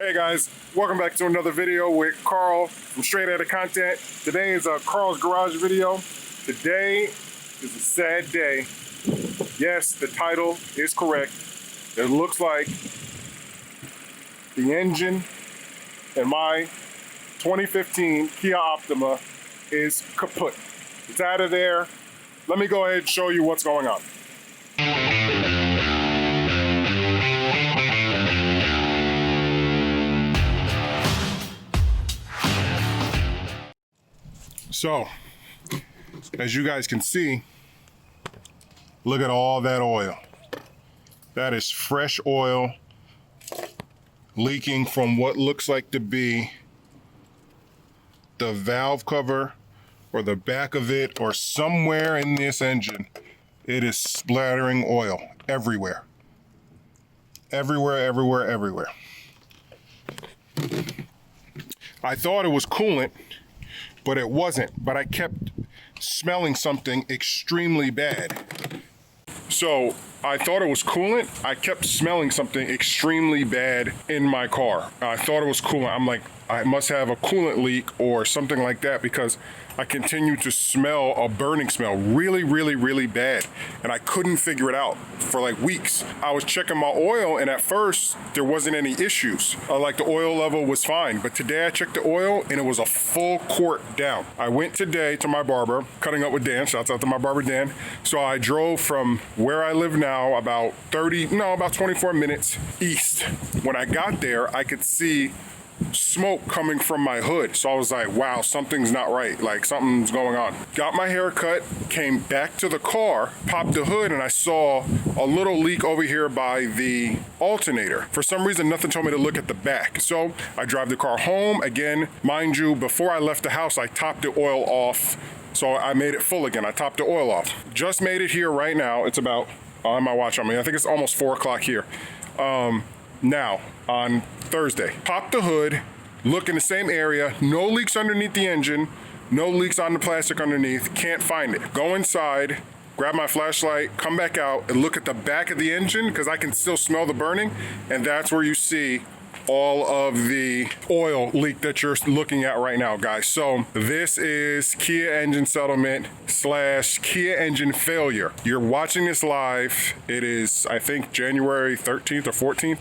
Hey guys, welcome back to another video with Carl from Straight Outta Content. Today is Carl's garage video. Today is a sad day. Yes, the title is correct. It looks like the engine in my 2015 Kia Optima is kaput. It's out of there. Let me go ahead and show you what's going on. So, as you guys can see, look at all that oil. That is fresh oil leaking from what looks like to be the valve cover or the back of it or somewhere in this engine. It is splattering oil everywhere. Everywhere. I thought it was coolant, but it wasn't. But I kept smelling something extremely bad. So I thought it was coolant. I kept smelling something extremely bad in my car. I thought it was coolant. I'm like, I must have a coolant leak or something like that because I continued to smell a burning smell really bad. And I couldn't figure it out for like weeks. I was checking my oil and at first there wasn't any issues. Like the oil level was fine. But today I checked the oil and it was a full quart down. I went today to my barber, cutting up with Dan. Shouts out to my barber Dan. So I drove from where I live now about 24 minutes east. When I got there, I could see smoke coming from my hood. So I was like, wow, something's not right. Like something's going on. Got my hair cut, came back to the car, popped the hood, and I saw a little leak over here by the alternator. For some reason, nothing told me to look at the back. So I drive the car home. Again, mind you, before I left the house, I topped the oil off. So I made it full again. I topped the oil off. Just made it here right now. It's about, on my watch, I think it's almost 4 o'clock here. Now, on Thursday, pop the hood, look in the same area, no leaks underneath the engine, no leaks on the plastic underneath, can't find it. Go inside, grab my flashlight, come back out and look at the back of the engine because I can still smell the burning, and that's where you see all of the oil leak that you're looking at right now, guys. So this is Kia engine settlement / Kia engine failure. You're watching this live. It is, I think, January 13th or 14th,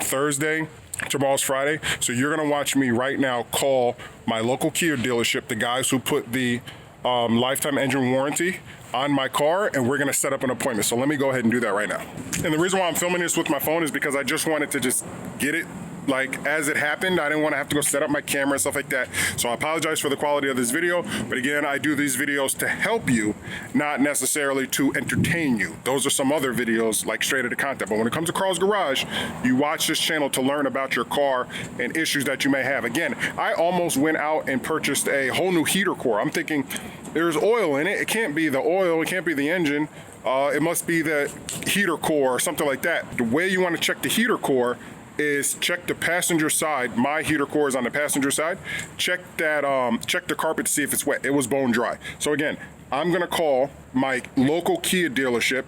Thursday. Tomorrow's Friday. So you're gonna watch me right now call my local Kia dealership, the guys who put the lifetime engine warranty on my car, and we're gonna set up an appointment. So let me go ahead and do that right now. And the reason why I'm filming this with my phone is because I just wanted to just get it like as it happened. I didn't want to have to go set up my camera and stuff like that. So I apologize for the quality of this video. But again, I do these videos to help you, not necessarily to entertain you. Those are some other videos like Straight Outta Content. But when it comes to Carl's Garage, you watch this channel to learn about your car and issues that you may have. Again, I almost went out and purchased a whole new heater core. I'm thinking there's oil in it. It can't be the oil. It can't be the engine. It must be the heater core or something like that. The way you want to check the heater core is check the passenger side. My heater core is on the passenger side. Check that, check the carpet to see if it's wet. It was bone dry. So again, I'm gonna call my local Kia dealership,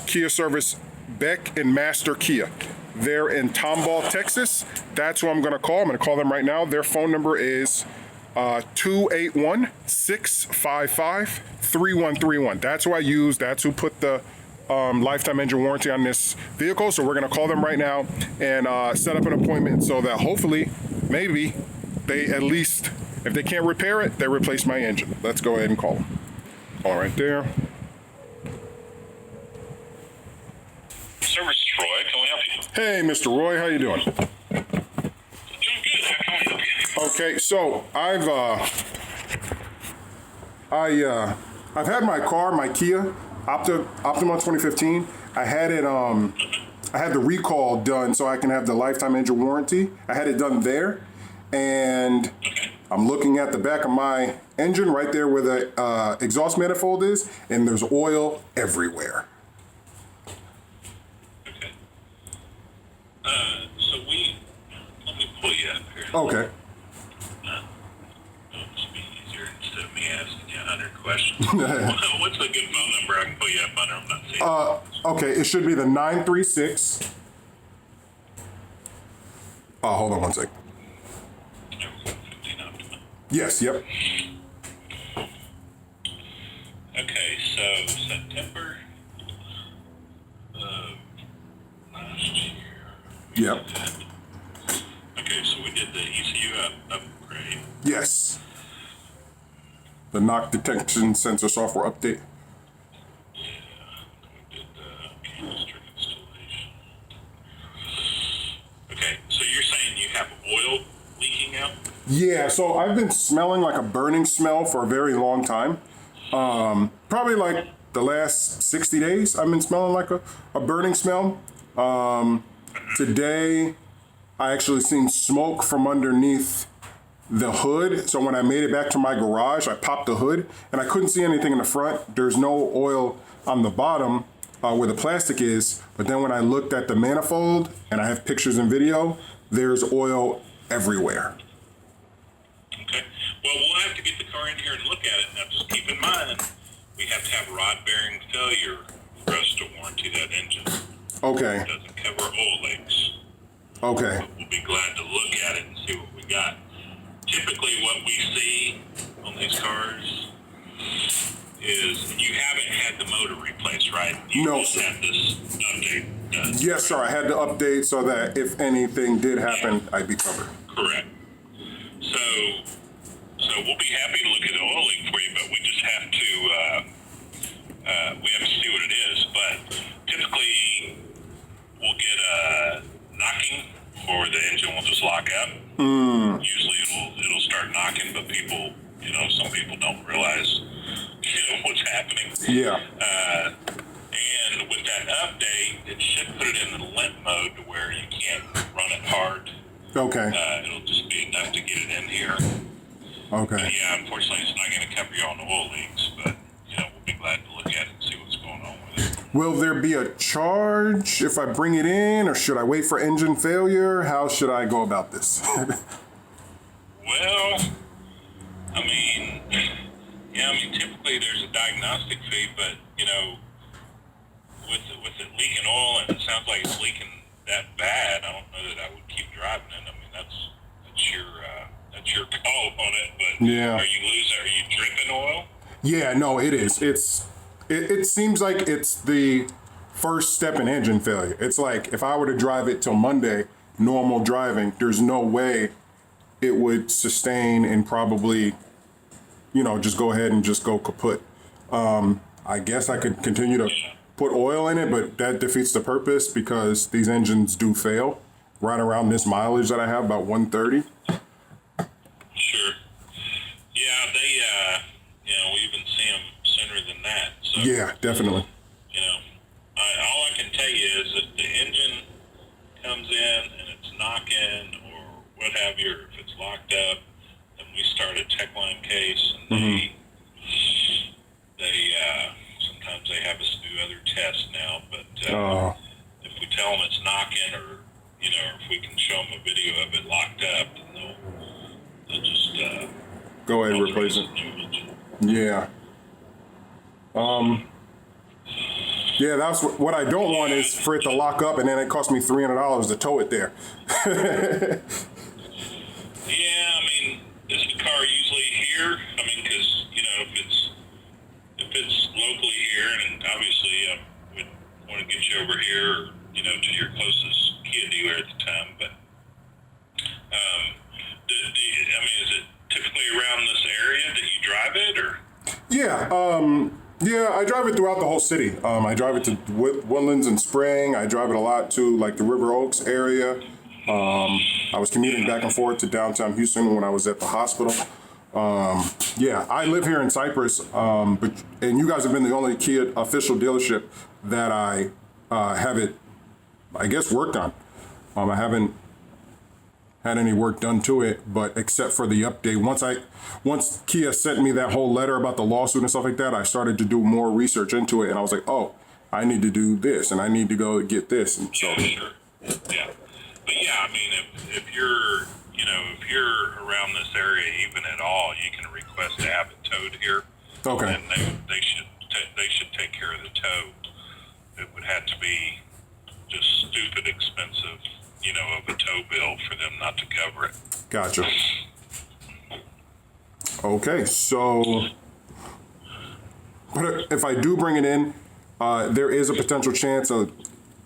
Kia Service Beck and Master Kia. They're in Tomball, Texas. That's who I'm gonna call. I'm gonna call them right now. Their phone number is 281-655-3131. That's who I use. That's who put the lifetime engine warranty on this vehicle. So we're gonna call them right now and set up an appointment so that hopefully, maybe, they at least, if they can't repair it, they replace my engine. Let's go ahead and call them. All right there. Service Troy, can we help you? Hey, Mr. Roy, how you doing? Doing good. How can we help you? Okay, so I've had my car, my Kia Optima 2015. I had it I had the recall done so I can have the lifetime engine warranty. I had it done there, and I'm looking at the back of my engine right there where the exhaust manifold is, and there's oil everywhere. Okay. So let me pull you up here. Okay. It'll just be easier instead of me asking you 100 questions. What's a good phone number I can pull you up under? I'm not seeing Okay, it should be the 936 Hold on one sec. 15 Optima. Yes, yep. Okay, so September of last year. Yep. Okay, so we did the ECU upgrade. Yes. The knock detection sensor software update. We did the canister installation. Okay, so you're saying you have oil leaking out? Yeah, so I've been smelling like a burning smell for a very long time. Probably like the last 60 days, I've been smelling like a burning smell. Today, I actually seen smoke from underneath the hood. So when I made it back to my garage, I popped the hood and I couldn't see anything in the front. There's no oil on the bottom where the plastic is. But then when I looked at the manifold, and I have pictures and video, there's oil everywhere. Okay. Well, we'll have to get the car in here and look at it. Now, just keep in mind, we have to have rod bearing failure for us to warranty that engine. Okay. It doesn't cover oil leaks. Okay. But we'll be glad to look at it and see what we got. Typically, what we see on these cars is you haven't had the motor replaced, right? You No. just had this update done. Yes, sir. I had to update so that if anything did happen, I'd be covered. Correct. So we'll be happy to look at the oil leak for you, but we just have to see what it is. But typically, we'll get a knocking, or the engine will just lock up. Usually, it'll start knocking, but people, some people don't realize, what's happening. Yeah. And with that update, it should put it in the limp mode to where you can't run it hard. Okay. It'll just be enough to get it in here. Okay. But yeah, unfortunately, it's not going to cover you on the oil leaks, but, we'll be glad to look at it and see what's going on with it. Will there be a charge if I bring it in, or should I wait for engine failure? How should I go about this? Well, typically there's a diagnostic fee, but, with it leaking oil, and it sounds like it's leaking that bad, I don't know that I would keep driving it. That's your call on it, but Yeah. Are you dripping oil? Yeah, no, it is. It seems like it's the first step in engine failure. It's like if I were to drive it till Monday, normal driving, there's no way it would sustain and probably, just go ahead and just go kaput. I guess I could continue to put oil in it, but that defeats the purpose because these engines do fail right around this mileage that I have, about 130. Sure. Yeah, we even see them sooner than that. So, Yeah, definitely. all I can tell you is if the engine comes in and it's knocking or what have you, or if it's locked up, then we start a tech line case, and sometimes they have us do other tests now, but if we tell them it's knocking, or if we can show them a video of it locked up, then they'll just Go ahead and replace it. Yeah. Yeah, that's what I don't want is for it to lock up and then it cost me $300 to tow it there. Yeah, is the car usually here? Because if it's locally here, and obviously we'd want to get you over here, to your closest Kia dealer at the time. But is it typically around this area that you drive it, or? Yeah, I drive it throughout the whole city. I drive it to Woodlands and Spring. I drive it a lot to like the River Oaks area. I was commuting back and forth to downtown Houston when I was at the hospital. Yeah, I live here in Cypress, and you guys have been the only Kia official dealership that I have it, I guess, worked on. I haven't had any work done to it, but except for the update. Once Kia sent me that whole letter about the lawsuit and stuff like that, I started to do more research into it, and I was like, oh, I need to do this, and I need to go get this, and so. Yeah, sure. Yeah, but yeah, if you're around this area even at all, you can request to have it towed here. Okay. And they should take care of the tow. It would have to be just stupid expensive, of a tow bill for them cover it. Gotcha. Okay, so but if I do bring it in, there is a potential chance of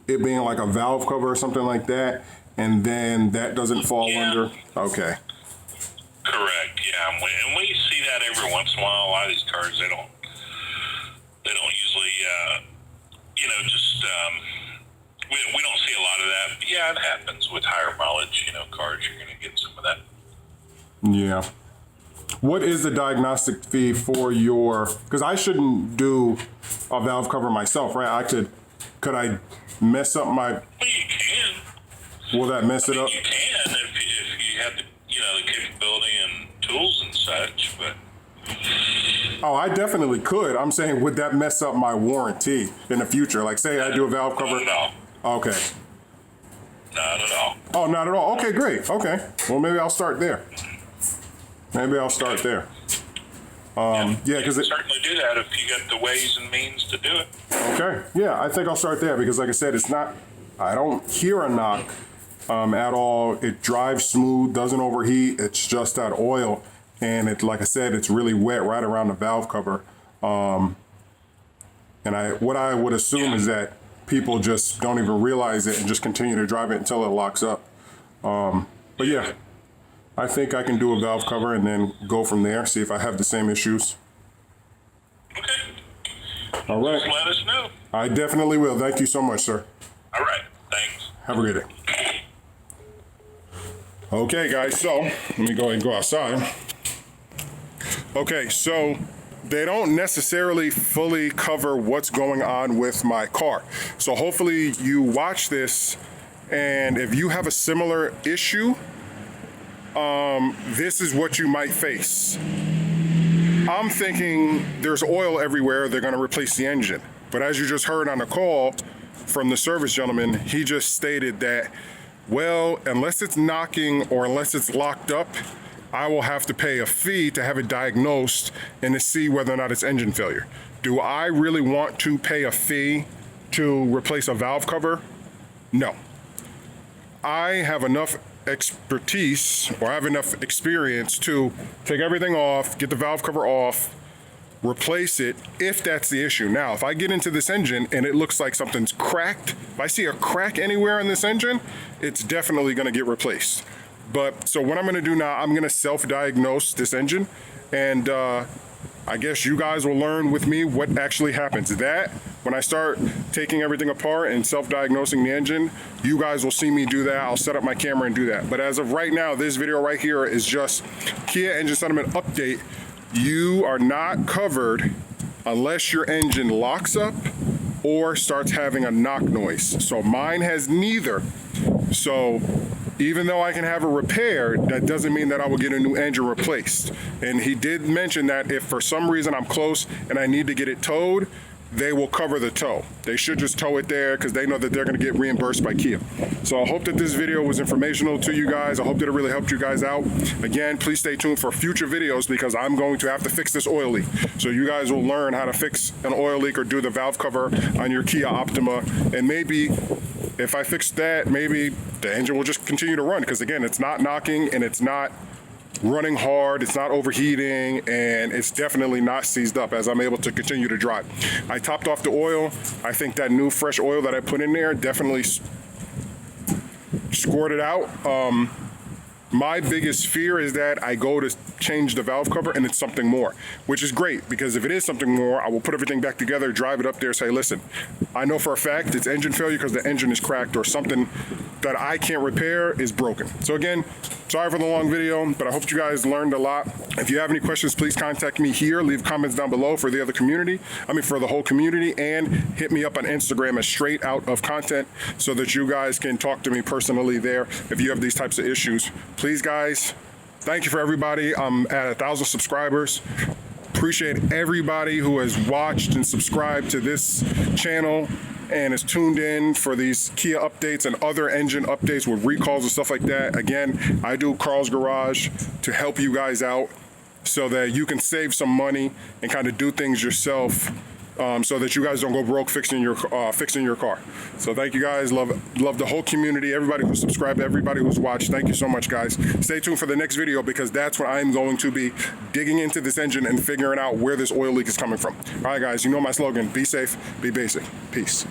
it being like a valve cover or something like that, and then that doesn't fall under. Okay. Correct. Yeah, and we see that every once in a while. A lot of these cars, they don't usually, just we don't see a lot of that. But yeah, it happens with higher mileage, cars. You're going to get some of that. Yeah. What is the diagnostic fee for because I shouldn't do a valve cover myself, right? Could I mess up my... Well, you can. Will that mess it up? You can if you have the capability and tools and such, but... Oh, I definitely could. I'm saying, would that mess up my warranty in the future? Like, say I do a valve cover... Not at all. Okay. Not at all. Oh, not at all. Okay, great. Okay. Well, maybe I'll start there. Yeah, because you can certainly do that if you got the ways and means to do it. Okay, yeah, I think I'll start there because, like I said, I don't hear a knock at all. It drives smooth, doesn't overheat. It's just that oil, and like I said, it's really wet right around the valve cover. And what I would assume is that people just don't even realize it and just continue to drive it until it locks up. But yeah. I think I can do a valve cover and then go from there, see if I have the same issues. Okay. All right. Just let us know. I definitely will. Thank you so much, sir. All right. Thanks. Have a great day. Okay, guys, so let me go ahead and go outside. Okay, so they don't necessarily fully cover what's going on with my car. So hopefully you watch this, and if you have a similar issue, this is what you might face. I'm thinking there's oil everywhere, they're gonna replace the engine. But as you just heard on the call from the service gentleman, he just stated that, well, unless it's knocking or unless it's locked up, I will have to pay a fee to have it diagnosed and to see whether or not it's engine failure. Do I really want to pay a fee to replace a valve cover? No. I have enough expertise, or I have enough experience to take everything off, get the valve cover off, replace it if that's the issue. Now, if I get into this engine and it looks like something's cracked, if I see a crack anywhere in this engine, it's definitely going to get replaced. But so what I'm going to do now, I'm going to self-diagnose this engine, and I guess you guys will learn with me what actually happens. That when I start taking everything apart and self-diagnosing the engine, you guys will see me do that. I'll set up my camera and do that. But as of right now, this video right here is just Kia engine sentiment update. You are not covered unless your engine locks up or starts having a knock noise. So mine has neither. So even though I can have it repaired, that doesn't mean that I will get a new engine replaced. And he did mention that if for some reason I'm close and I need to get it towed, they will cover the tow. They should just tow it there because they know that they're going to get reimbursed by Kia. So I hope that this video was informational to you guys. I hope that it really helped you guys out. Again, please stay tuned for future videos because I'm going to have to fix this oil leak. So you guys will learn how to fix an oil leak or do the valve cover on your Kia Optima. And maybe if I fix that, maybe the engine will just continue to run because again, it's not knocking and it's not running hard, it's not overheating, and it's definitely not seized up as I'm able to continue to drive. I topped off the oil. I think that new fresh oil that I put in there definitely squirted out. My biggest fear is that I go to change the valve cover and it's something more, which is great because if it is something more, I will put everything back together, drive it up there, say, listen, I know for a fact it's engine failure because the engine is cracked or something that I can't repair is broken. So again, sorry for the long video, but I hope you guys learned a lot. If you have any questions, please contact me here. Leave comments down below for the other community. For the whole community, and hit me up on Instagram as Straight Out of Content so that you guys can talk to me personally there if you have these types of issues. Please, guys, thank you for everybody. I'm at 1,000 subscribers. Appreciate everybody who has watched and subscribed to this channel and is tuned in for these Kia updates and other engine updates with recalls and stuff like that. Again, I do Carl's Garage to help you guys out so that you can save some money and kind of do things yourself so that you guys don't go broke fixing your car. So thank you guys. Love the whole community, everybody who's subscribed, everybody who's watched. Thank you so much, guys. Stay tuned for the next video because that's when I'm going to be digging into this engine and figuring out where this oil leak is coming from. All right, guys, you know my slogan: be safe, be basic. Peace.